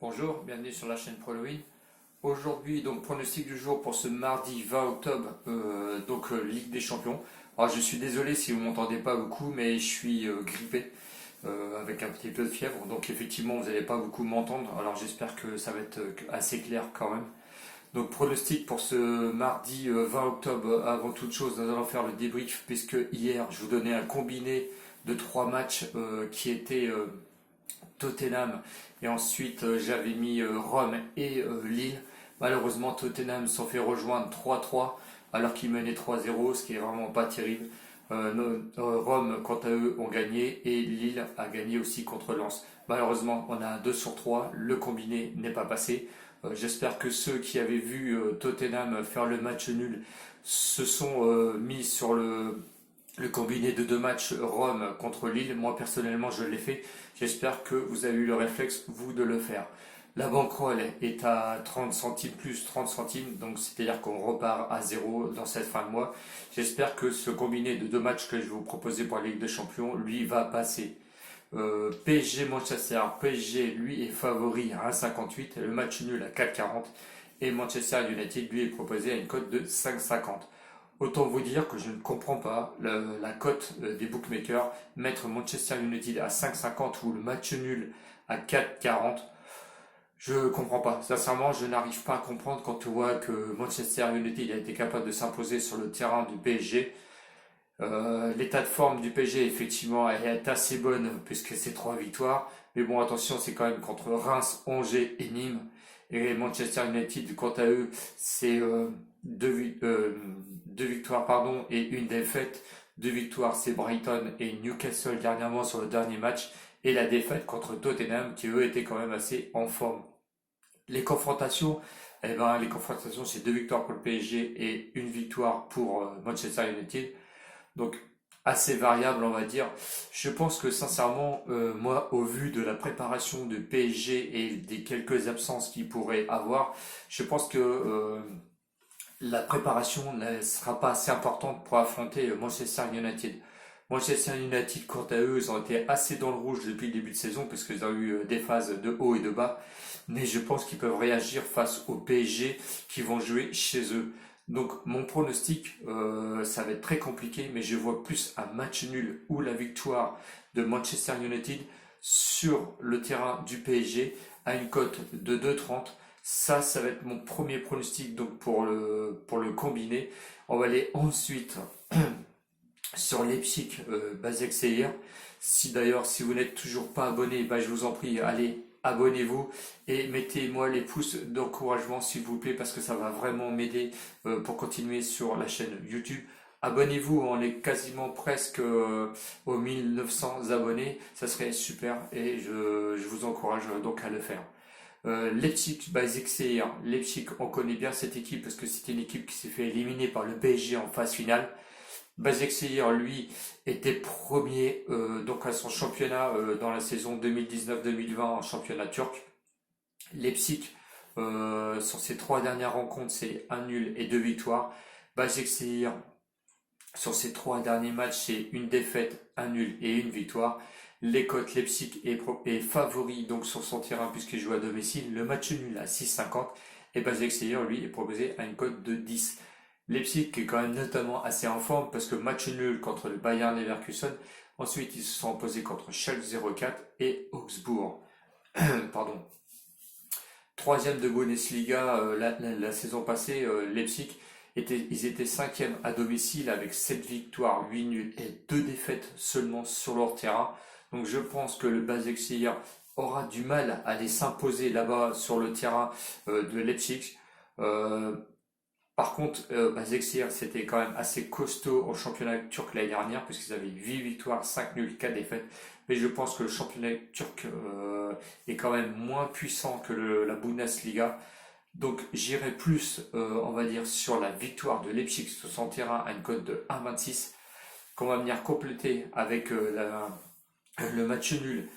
Bonjour, bienvenue sur la chaîne ProLoin. Aujourd'hui, donc pronostic du jour pour ce mardi 20 octobre, Ligue des Champions. Alors je suis désolé si vous m'entendez pas beaucoup, mais je suis grippé avec un petit peu de fièvre, donc effectivement vous n'allez pas beaucoup m'entendre. Alors j'espère que ça va être assez clair quand même. Donc pronostic pour ce mardi 20 octobre. Avant toute chose, nous allons faire le débrief puisque hier je vous donnais un combiné de trois matchs qui étaient Tottenham et ensuite j'avais mis Rome et Lille. Malheureusement Tottenham s'en fait rejoindre 3-3 alors qu'ils menaient 3-0, ce qui est vraiment pas terrible. Rome quant à eux ont gagné et Lille a gagné aussi contre Lens. Malheureusement on a un 2 sur 3, le combiné n'est pas passé. J'espère que ceux qui avaient vu Tottenham faire le match nul se sont mis sur le combiné de deux matchs Rome contre Lille. Moi personnellement je l'ai fait. J'espère que vous avez eu le réflexe vous de le faire. La bankroll est à 30 centimes plus 30 centimes, donc c'est-à-dire qu'on repart à zéro dans cette fin de mois. J'espère que ce combiné de deux matchs que je vais vous proposer pour la Ligue des Champions, lui, va passer. PSG Manchester, PSG lui est favori à 1,58, le match nul à 4,40 et Manchester United lui est proposé à une cote de 5,50. Autant vous dire que je ne comprends pas la cote des bookmakers, mettre Manchester United à 5,50 ou le match nul à 4,40. Je comprends pas. Sincèrement, je n'arrive pas à comprendre quand on voit que Manchester United a été capable de s'imposer sur le terrain du PSG. L'état de forme du PSG, effectivement, est assez bonne puisque c'est trois victoires. Mais bon, attention, c'est quand même contre Reims, Angers et Nîmes. Et Manchester United, quant à eux, c'est deux victoires et une défaite. Deux victoires, c'est Brighton et Newcastle dernièrement sur le dernier match. Et la défaite contre Tottenham, qui eux étaient quand même assez en forme. Les confrontations, les confrontations, c'est deux victoires pour le PSG et une victoire pour Manchester United. Donc assez variable on va dire. Je pense que sincèrement, moi au vu de la préparation de PSG et des quelques absences qu'il pourrait avoir, je pense que la préparation ne sera pas assez importante pour affronter Manchester United. Manchester United, quant à eux, ils ont été assez dans le rouge depuis le début de saison parce qu'ils ont eu des phases de haut et de bas. Mais je pense qu'ils peuvent réagir face au PSG qui vont jouer chez eux. Donc mon pronostic, ça va être très compliqué, mais je vois plus un match nul ou la victoire de Manchester United sur le terrain du PSG à une cote de 2,30. Ça va être mon premier pronostic donc pour le combiné. On va aller ensuite sur Leipzig Basel Seir. Si vous n'êtes toujours pas abonné, je vous en prie, allez, abonnez-vous et mettez-moi les pouces d'encouragement s'il vous plaît parce que ça va vraiment m'aider pour continuer sur la chaîne YouTube. Abonnez-vous, on est quasiment presque aux 1900 abonnés, ça serait super et je vous encourage donc à le faire. Leipzig Basel Seir. Leipzig, on connaît bien cette équipe parce que c'était une équipe qui s'est fait éliminer par le PSG en phase finale. Başakşehir, lui, était premier donc à son championnat dans la saison 2019-2020 en championnat turc. Leipzig, sur ses trois dernières rencontres, c'est un nul et deux victoires. Başakşehir, sur ses trois derniers matchs, c'est une défaite, un nul et une victoire. Les cotes Leipzig est favori donc sur son terrain puisqu'il joue à domicile. Le match nul à 6,50 et Başakşehir, lui, est proposé à une cote de 10. Leipzig qui est quand même notamment assez en forme parce que match nul contre le Bayern Leverkusen. Ensuite, ils se sont opposés contre Schalke 04 et Augsbourg. Pardon. Troisième de Bundesliga la saison passée, Leipzig ils étaient cinquième à domicile avec 7 victoires, 8 nuls et 2 défaites seulement sur leur terrain. Donc je pense que le Başakşehir aura du mal à aller s'imposer là-bas sur le terrain de Leipzig. Par contre, Başakşehir c'était quand même assez costaud en championnat turc l'année dernière puisqu'ils avaient 8 victoires, 5 nuls, 4 défaites. Mais je pense que le championnat turc est quand même moins puissant que la Bundesliga. Donc j'irai plus, on va dire, sur la victoire de Leipzig sur son terrain à une cote de 1,26 qu'on va venir compléter avec le match nul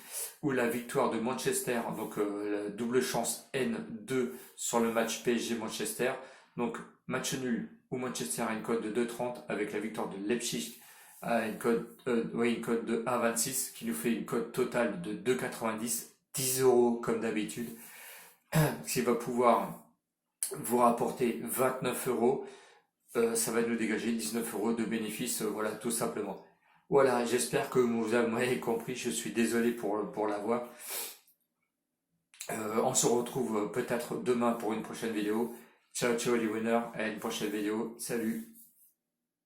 ou la victoire de Manchester, donc la double chance N2 sur le match PSG Manchester. Donc match nul ou Manchester à une cote de 2,30 avec la victoire de Leipzig à une cote de 1,26 qui nous fait une cote totale de 2,90, 10 € comme d'habitude. qui va pouvoir vous rapporter 29 euros. Ça va nous dégager 19 euros de bénéfices, voilà, tout simplement. Voilà, j'espère que vous avez compris, je suis désolé pour la voix. On se retrouve peut-être demain pour une prochaine vidéo. Ciao ciao les winners, à une prochaine vidéo, salut.